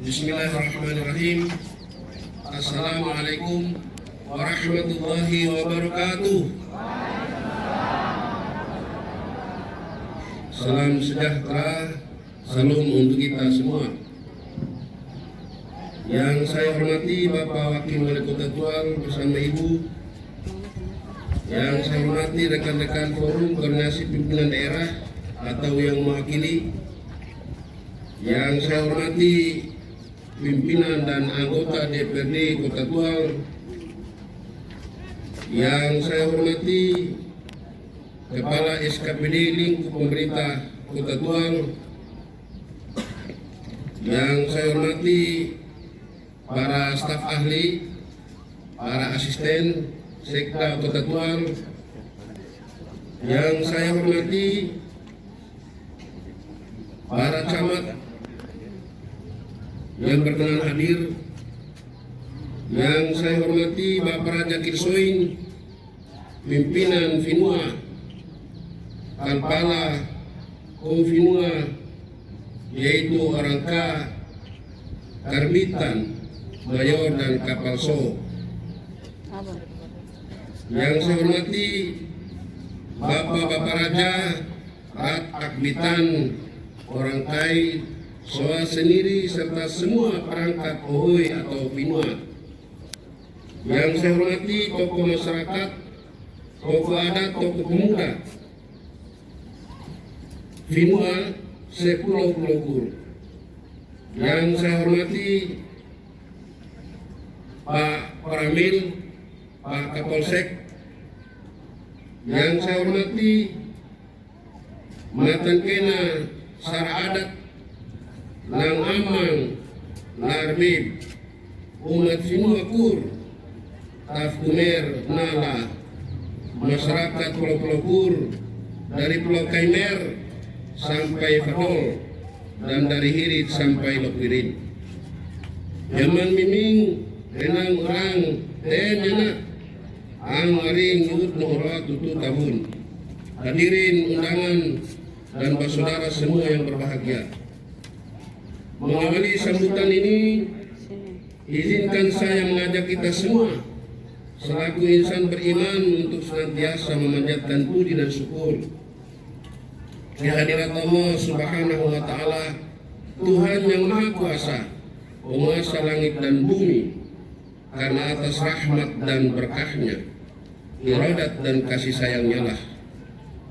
Bismillahirrahmanirrahim. Assalamualaikum warahmatullahi wabarakatuh. Salam sejahtera, salam untuk kita semua. Yang saya hormati Bapak Wakil Wali Kota Tual bersama Ibu. Yang saya hormati rekan-rekan Forum Koordinasi Pimpinan Daerah atau yang mewakili. Yang saya hormati pimpinan dan anggota DPRD Kota Tual. Yang saya hormati Kepala SKPD lingkup pemerintah Kota Tual. Yang saya hormati para staf ahli, para asisten Sekda Kota Tual. Yang saya hormati para camat yang berkenan hadir. Yang saya hormati Bapak Raja Kirsoin, pimpinan Finua, Kepala Kofinua, yaitu Orangka, Karbitan, Mayor dan Kapalso. Yang saya hormati Bapak-Bapak Raja, Rat Akbitan, Orangkai, Soa sendiri serta semua perangkat Ohoi atau Finua. Yang saya hormati tokoh masyarakat, tokoh adat, tokoh pemuda Finua Sepulau-Pulau. Yang saya hormati Pak Pramil, Pak Kapolsek. Yang saya hormati Matan Kena Sara Adat, Nang Amang, Larbib, umat Finua Kur, Tafkumer, Nala, masyarakat Pulau-Pulau Kur, dari Pulau Kaimer sampai Fadol, dan dari Hirit sampai Lokirin. Jaman miming, renang orang, tenyenak, ang aring yud nuhra tutu tahun. Hadirin undangan dan saudara semua yang berbahagia. Mengawali sambutan ini, izinkan saya mengajak kita semua selaku insan beriman untuk senantiasa memanjatkan puji dan syukur kehadirat Allah Subhanahu wa Ta'ala, Tuhan yang Maha Kuasa, penguasa langit dan bumi, karena atas rahmat dan berkahnya, iradat dan kasih sayangnya lah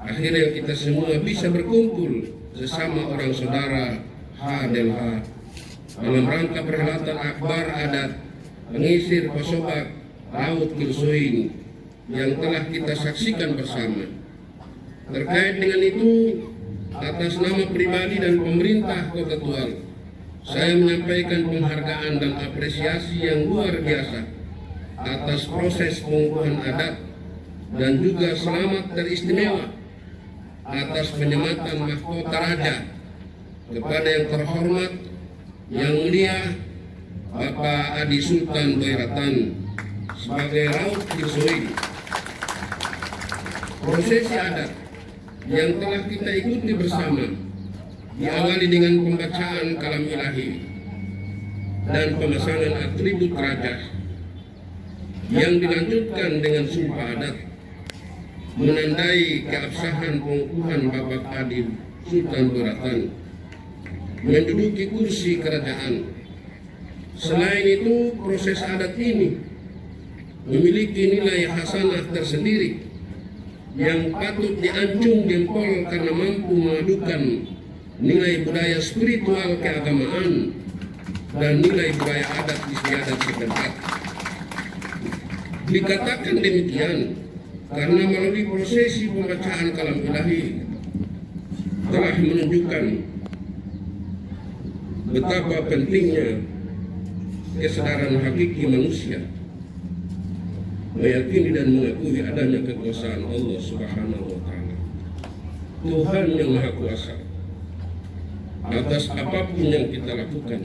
akhirnya kita semua bisa berkumpul sesama orang saudara HDLH dalam rangka perhelatan akbar adat pengisir Pasobak Laut Kirsoin yang telah kita saksikan bersama. Terkait dengan itu, atas nama pribadi dan pemerintah Kota Tual, saya menyampaikan penghargaan dan apresiasi yang luar biasa atas proses pengukuhan adat dan juga selamat teristimewa atas penyematan mahkota raja kepada yang terhormat, yang mulia Bapak Adi Sultan Boyratan sebagai Laut Kirsoin. Prosesi adat yang telah kita ikuti bersama diawali dengan pembacaan kalam ilahi dan pemasangan atribut raja yang dilanjutkan dengan sumpah adat menandai keabsahan pengukuhan Bapak Adi Sultan Boyratan menduduki kursi kerajaan. Selain itu, proses adat ini memiliki nilai hasanah tersendiri yang patut dianjung jempol karena mampu memadukan nilai budaya spiritual keagamaan dan nilai budaya adat istiadat setempat. Dikatakan demikian karena melalui prosesi pembacaan kalam ilahi telah menunjukkan betapa pentingnya kesadaran hakiki manusia meyakini dan mengakui adanya kekuasaan Allah Subhanahu wa Ta'ala, Tuhan yang Maha Kuasa atas apapun yang kita lakukan,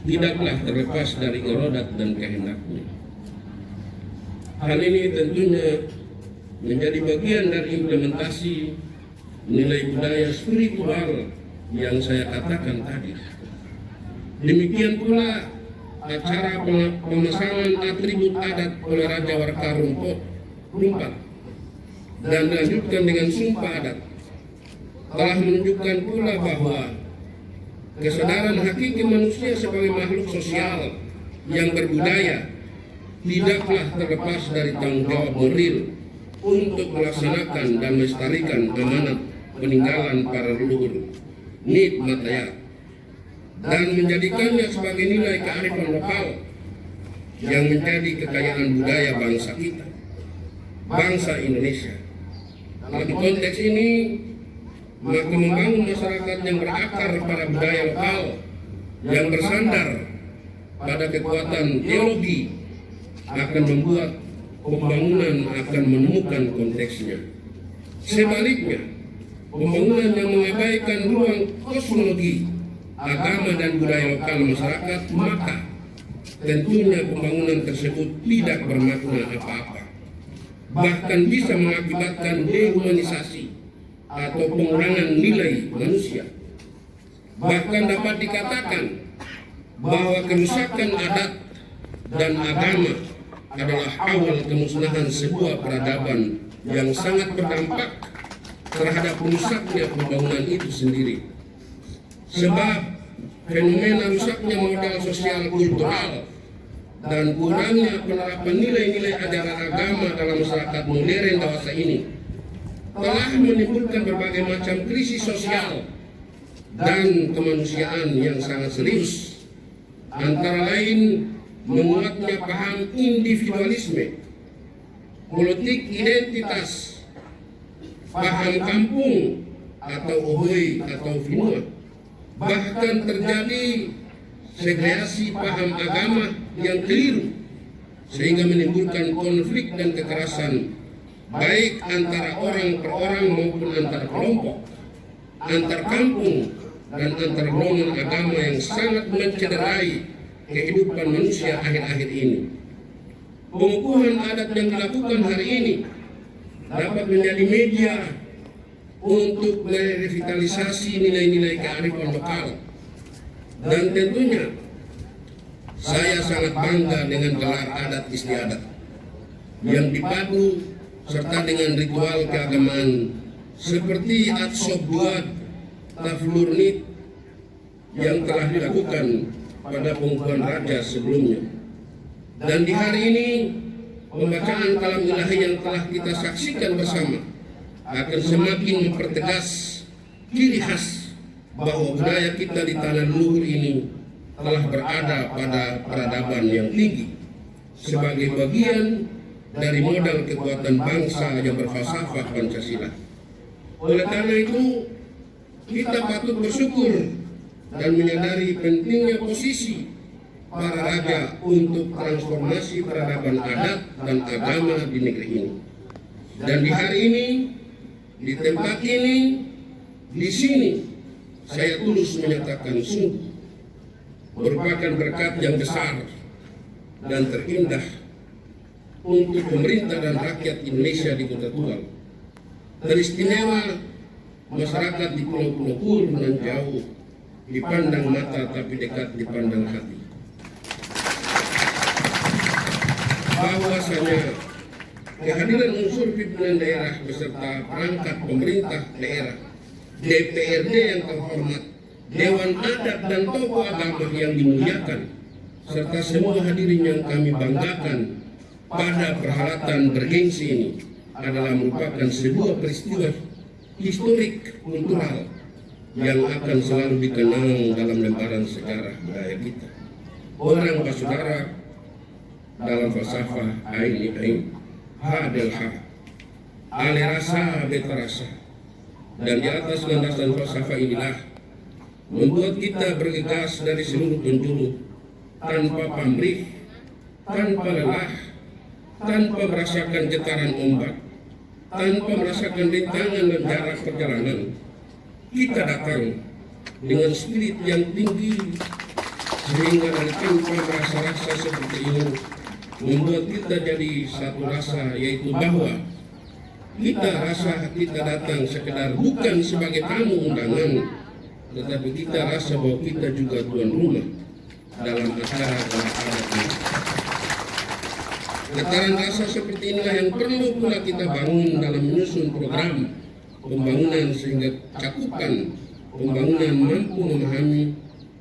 tidaklah terlepas dari iradat dan kehendaknya. Hal ini tentunya menjadi bagian dari implementasi nilai budaya spiritual yang saya katakan tadi. Demikian pula acara pemasangan atribut adat oleh Raja Warkarumpat dan dilanjutkan dengan sumpah adat telah menunjukkan pula bahwa kesadaran hakiki manusia sebagai makhluk sosial yang berbudaya tidaklah terlepas dari tanggung jawab moral untuk melaksanakan dan melestarikan amanat peninggalan para leluhur Nit Matayat dan menjadikannya sebagai nilai kearifan lokal yang menjadi kekayaan budaya bangsa kita, bangsa Indonesia. Dalam konteks ini, maka membangun masyarakat yang berakar pada budaya lokal yang bersandar pada kekuatan teologi akan membuat pembangunan akan menemukan konteksnya. Sebaliknya, pembangunan yang mengabaikan ruang kosmologi agama dan budaya lokal masyarakat, maka tentunya pembangunan tersebut tidak bermakna apa-apa, bahkan bisa mengakibatkan dehumanisasi atau pengurangan nilai manusia. Bahkan dapat dikatakan bahwa kerusakan adat dan agama adalah awal kemusnahan sebuah peradaban yang sangat berdampak terhadap rusaknya pembangunan itu sendiri. Sebab fenomena rusaknya modal sosial kultural dan kurangnya penerapan nilai-nilai ajaran agama dalam masyarakat modern dewasa ini telah menimbulkan berbagai macam krisis sosial dan kemanusiaan yang sangat serius, antara lain menguatnya paham individualisme, politik identitas, paham kampung atau ohoi atau finua, bahkan terjadi segregasi paham agama yang keliru sehingga menimbulkan konflik dan kekerasan baik antara orang per orang maupun antar kelompok, antar kampung dan antar golongan agama yang sangat mencederai kehidupan manusia akhir-akhir ini. Pengukuhan adat yang dilakukan hari ini dapat menjadi media untuk merevitalisasi nilai-nilai kearifan lokal. Dan tentunya saya sangat bangga dengan gelar adat istiadat yang dipadu serta dengan ritual keagamaan seperti Adsob Duat Taflurnit yang telah dilakukan pada pengukuhan raja sebelumnya. Dan di hari ini pembacaan kalam ilahi yang telah kita saksikan bersama akan semakin mempertegas ciri khas bahwa budaya kita di tanah leluhur ini telah berada pada peradaban yang tinggi sebagai bagian dari modal kekuatan bangsa yang berfalsafah Pancasila. Oleh karena itu, kita patut bersyukur dan menyadari pentingnya posisi para raja untuk transformasi peradaban adat dan agama di negeri ini. Dan di hari ini, di tempat ini, di sini, saya tulus menyatakan sungguh merupakan berkat yang besar dan terindah untuk pemerintah dan rakyat Indonesia di Kota Tual. Teristimewa masyarakat di Pulau-Pulau Pur dan jauh dipandang mata tapi dekat dipandang hati. Bahwasanya kehadiran unsur pimpinan daerah beserta perangkat pemerintah daerah, DPRD yang terhormat, Dewan Adat dan tokoh agama yang dimuliakan, serta semua hadirin yang kami banggakan pada perhelatan bergengsi ini adalah merupakan sebuah peristiwa historik kultural yang akan selalu dikenang dalam lembaran sejarah budaya kita. Orang basudara dalam falsafah ain hadel ha ale rasa beta rasa, dan di atas landasan falsafah inilah membuat kita bergegas dari seluruh penjuru tanpa pamrih, tanpa lelah, tanpa merasakan getaran ombak, tanpa merasakan rintangan dan jarak perjalanan. Kita datang dengan spirit yang tinggi sehingga dari tanpa rasa-rasa seperti ini membuat kita jadi satu rasa, yaitu bahwa kita datang sekedar bukan sebagai tamu undangan, tetapi kita rasa bahwa kita juga tuan rumah dalam acara gelak adat ini. Getaran rasa seperti inilah yang perlu pula kita bangun dalam menyusun program pembangunan sehingga cakupan pembangunan mampu memahami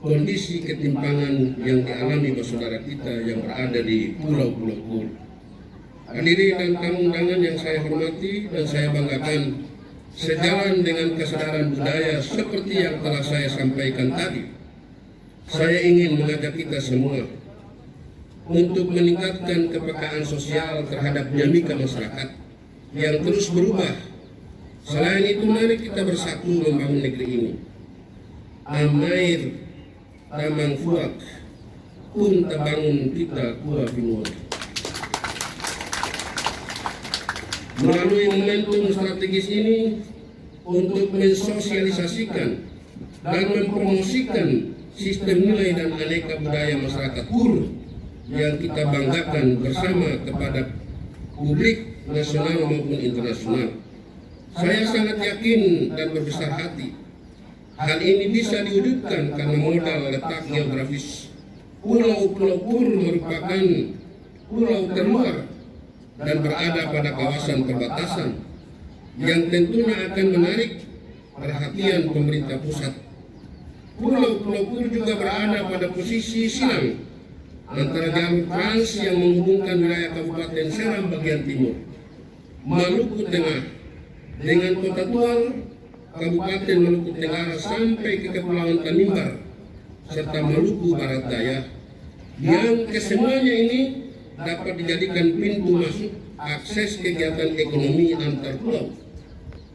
kondisi ketimpangan yang dialami saudara kita yang berada di pulau-pulau Kur. Hadirin dan tamu undangan yang saya hormati dan saya banggakan, sejalan dengan kesadaran budaya seperti yang telah saya sampaikan tadi, saya ingin mengajak kita semua untuk meningkatkan kepekaan sosial terhadap dinamika masyarakat yang terus berubah. Selain itu, mari kita bersatu membangun negeri ini. Amair tamang fuak kun tabangun kita kuah bingung. Melalui momentum strategis ini untuk mensosialisasikan dan mempromosikan sistem nilai dan aneka budaya masyarakat Kur yang kita banggakan bersama kepada publik nasional maupun internasional. Saya sangat yakin dan berbesar hati hal ini bisa diwujudkan karena modal letak geografis. Pulau-pulau Kur merupakan pulau terluar dan berada pada kawasan perbatasan yang tentunya akan menarik perhatian pemerintah pusat. Pulau-pulau Kur juga berada pada posisi silang antara jalur trans yang menghubungkan wilayah Kabupaten Seram bagian timur, Maluku Tengah, dengan Kota Tual, Kabupaten Maluku Tenggara sampai ke Kepulauan Tanimbar, serta Maluku Barat Daya, yang kesemuanya ini dapat dijadikan pintu masuk akses kegiatan ekonomi antar pulau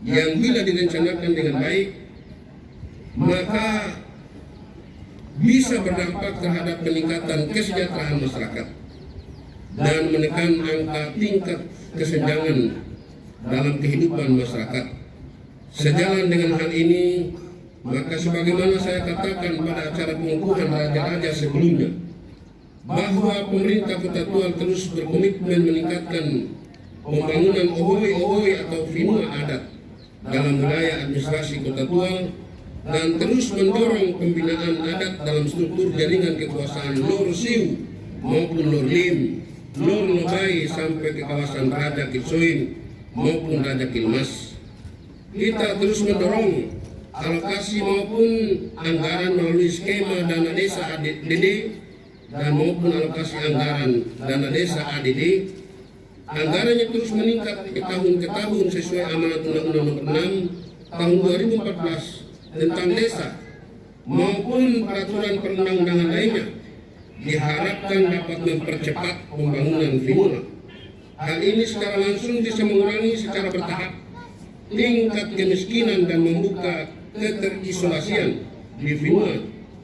yang bila direncanakan dengan baik maka bisa berdampak terhadap peningkatan kesejahteraan masyarakat dan menekan angka tingkat kesenjangan dalam kehidupan masyarakat. Sejalan dengan hal ini, maka sebagaimana saya katakan pada acara pengukuhan raja-raja sebelumnya, bahwa pemerintah Kota Tual terus berkomitmen meningkatkan pembangunan ohoi-ohoi atau finua adat dalam wilayah administrasi Kota Tual dan terus mendorong pembinaan adat dalam struktur jaringan kekuasaan Lor Siu maupun Lor Lim, Lor Nobai sampai ke kawasan Raja Kilsoin maupun Raja Kilmas. Kita terus mendorong alokasi maupun anggaran melalui skema dana desa ADD dan maupun alokasi anggaran dana desa ADD. Anggarannya terus meningkat tahun ke tahun sesuai amanat Undang-Undang Nomor 6 tahun 2014 tentang desa maupun peraturan perundang-undangan lainnya diharapkan dapat mempercepat pembangunan finua. Hal ini secara langsung bisa mengurangi secara bertahap tingkat kemiskinan dan membuka keterisolasian di finua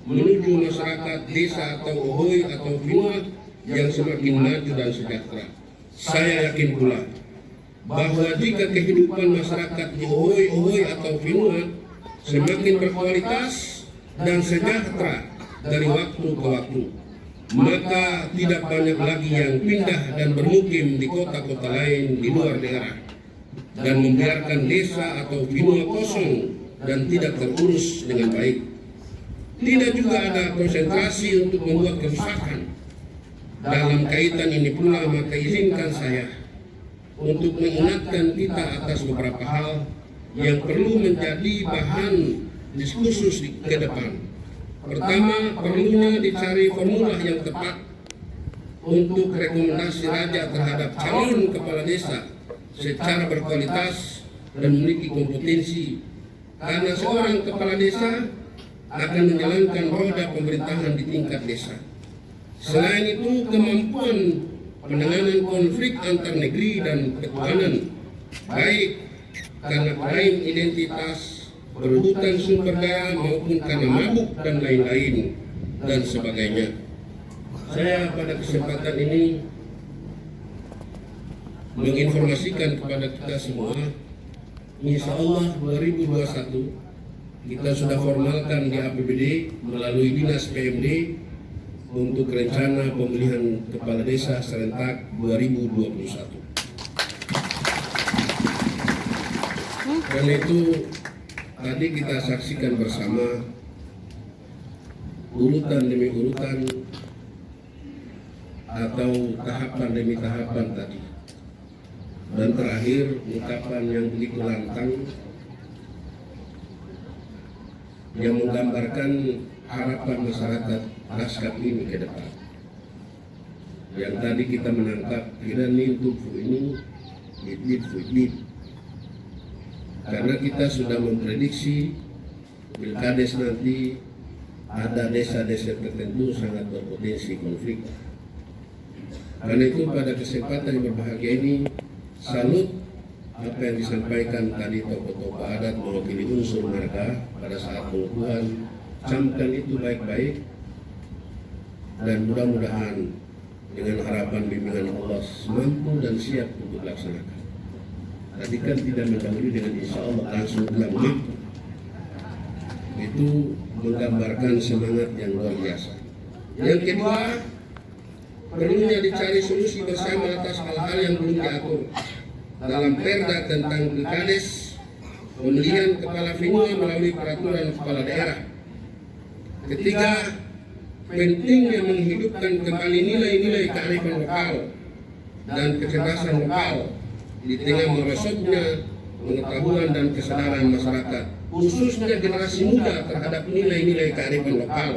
menuju masyarakat desa atau ohoi atau finua yang semakin maju dan sejahtera. Saya yakin pula bahwa jika kehidupan masyarakat di ohoi-ohoi atau finua semakin berkualitas dan sejahtera dari waktu ke waktu, maka tidak banyak lagi yang pindah dan bermukim di kota-kota lain di luar daerah dan membiarkan desa atau finua kosong dan tidak terurus dengan baik. Tidak juga ada konsentrasi untuk membuat kerusakan. Dalam kaitan ini pula maka izinkan saya untuk mengingatkan kita atas beberapa hal yang perlu menjadi bahan diskursus ke depan. Pertama, perlunya dicari formula yang tepat untuk rekomendasi raja terhadap calon kepala desa secara berkualitas dan memiliki kompetensi, karena seorang kepala desa akan menjalankan roda pemerintahan di tingkat desa. Selain itu, kemampuan penanganan konflik antar negeri dan ketuhanan, baik karena klaim identitas, perebutan sumber daya maupun karena mabuk dan lain-lain dan sebagainya. Saya pada kesempatan ini menginformasikan kepada kita semua, insya Allah 2021 kita sudah formalkan di APBD melalui Dinas PMD untuk rencana pemilihan kepala desa serentak 2021. Dan itu tadi kita saksikan bersama urutan demi urutan atau tahapan demi tahapan tadi. Dan terakhir ungkapan yang begitu lantang yang menggambarkan harapan masyarakat Laskap ini ke depan. Yang tadi kita menangkap kira tubuh ini bit. Karena kita sudah memprediksi Pilkades nanti ada desa-desa tertentu sangat berpotensi konflik. Karena itu pada kesempatan yang berbahagia ini salut apa yang disampaikan tadi tokoh-tokoh adat mewakili unsur marga pada saat pengukuhan. Camkan itu baik-baik dan mudah-mudahan dengan harapan bimbingan Allah mampu dan siap untuk dilaksanakan. Tadi kan tidak mendahului dengan insya Allah langsung bilang mampu. Itu menggambarkan semangat yang luar biasa. Yang kedua, perlunya dicari solusi bersama atas hal-hal yang belum diatur dalam Perda tentang Pilkades, pemilihan kepala FINUA melalui peraturan kepala daerah. Ketiga, pentingnya menghidupkan kembali nilai-nilai kearifan lokal dan kecerdasan lokal di tengah merosotnya pengetahuan dan kesadaran masyarakat, khususnya generasi muda terhadap nilai-nilai kearifan lokal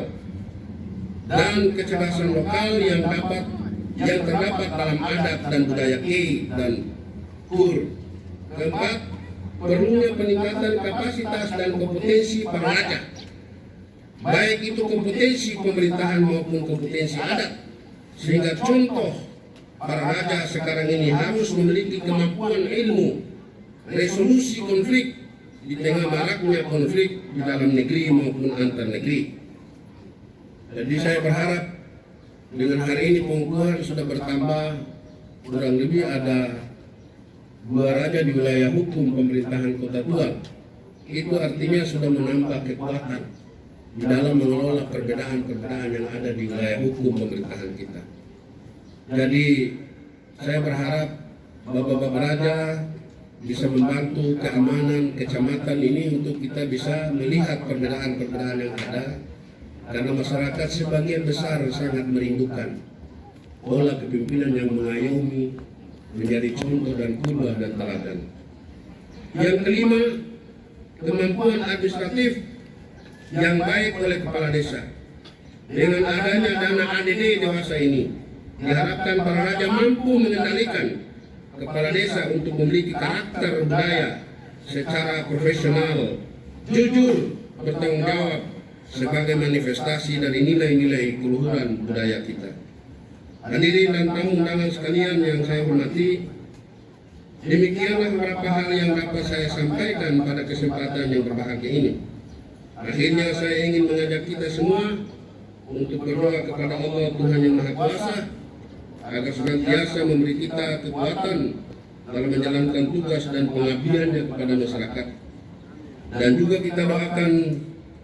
dan kecerdasan lokal yang terdapat dalam adat dan budaya Kei dan Kur. Keempat, perlunya peningkatan kapasitas dan kompetensi para raja, baik itu kompetensi pemerintahan maupun kompetensi adat, sehingga contoh para raja sekarang ini harus memiliki kemampuan ilmu resolusi konflik di tengah maraknya konflik di dalam negeri maupun antar negeri. Jadi saya berharap dengan hari ini pengukuhan sudah bertambah kurang lebih ada 2 raja di wilayah hukum pemerintahan Kota Tual. Itu artinya sudah menambah kekuatan di dalam mengelola perbedaan-perbedaan yang ada di wilayah hukum pemerintahan kita. Jadi saya berharap Bapak-Bapak Raja bisa membantu keamanan kecamatan ini untuk kita bisa melihat perbedaan-perbedaan yang ada, karena masyarakat sebagian besar sangat merindukan pola kepemimpinan yang mengayomi, menjadi contoh dan kudwah dan teladan. Yang kelima, kemampuan administratif yang baik oleh kepala desa. Dengan adanya dana ADD dewasa ini, diharapkan para raja mampu mengendalikan kepala desa untuk memiliki karakter budaya secara profesional, jujur, bertanggung jawab sebagai manifestasi dari nilai-nilai keluhuran budaya kita. Hadirin dan tamu undangan sekalian yang saya hormati, demikianlah beberapa hal yang dapat saya sampaikan pada kesempatan yang berbahagia ini. Akhirnya saya ingin mengajak kita semua untuk berdoa kepada Allah Tuhan yang Maha Kuasa agar senantiasa memberi kita kekuatan dalam menjalankan tugas dan pengabdiannya kepada masyarakat. Dan juga kita doakan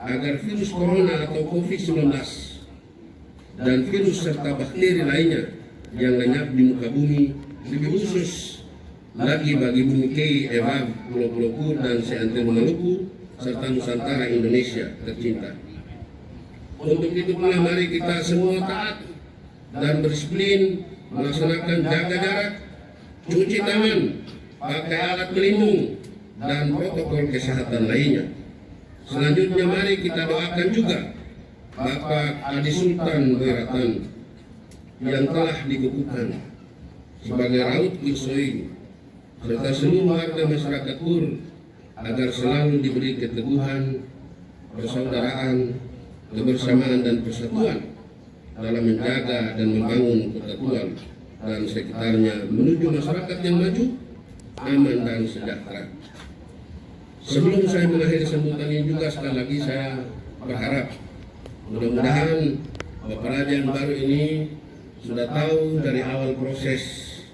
agar virus corona atau COVID-19 dan virus serta bakteri lainnya yang lenyap di muka bumi, lebih khusus lagi bagi bumi Kei, Evab, Pulau-Pulau Kur dan seantero Maluku serta Nusantara Indonesia tercinta. Untuk itu pula mari kita semua taat dan berdisiplin melaksanakan jaga jarak, cuci tangan, pakai alat pelindung dan protokol kesehatan lainnya. Selanjutnya mari kita doakan juga Bapak Adi Sultan Boyratan yang telah dikukuhkan sebagai Raut Kursoing serta seluruh warga masyarakat Kur agar selalu diberi keteguhan, persaudaraan, kebersamaan dan persatuan dalam menjaga dan membangun Kota Tual dan sekitarnya menuju masyarakat yang maju, aman dan sejahtera. Sebelum saya mengakhiri sambutan ini juga sekali lagi saya berharap mudah-mudahan Bapak Raja yang baru ini sudah tahu dari awal proses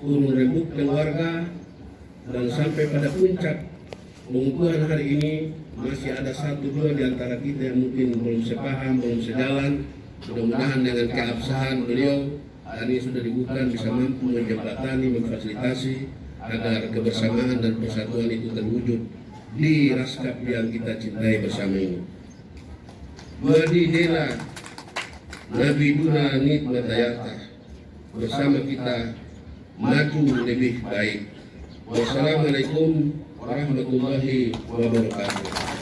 urun rembuk keluarga dan sampai pada puncak pengukuhan hari ini masih ada 1-2 di antara kita yang mungkin belum sepaham, belum sejalan. Mudah-mudahan dengan keabsahan beliau hari ini sudah dibuka bisa mampu menjembatani, memfasilitasi agar kebersamaan dan persatuan itu terwujud di Laskap yang kita cintai bersama ini. Buadi Dela Nabi Duna Nitmatayata bersama kita maju lebih baik. Wassalamualaikum warahmatullahi wabarakatuh.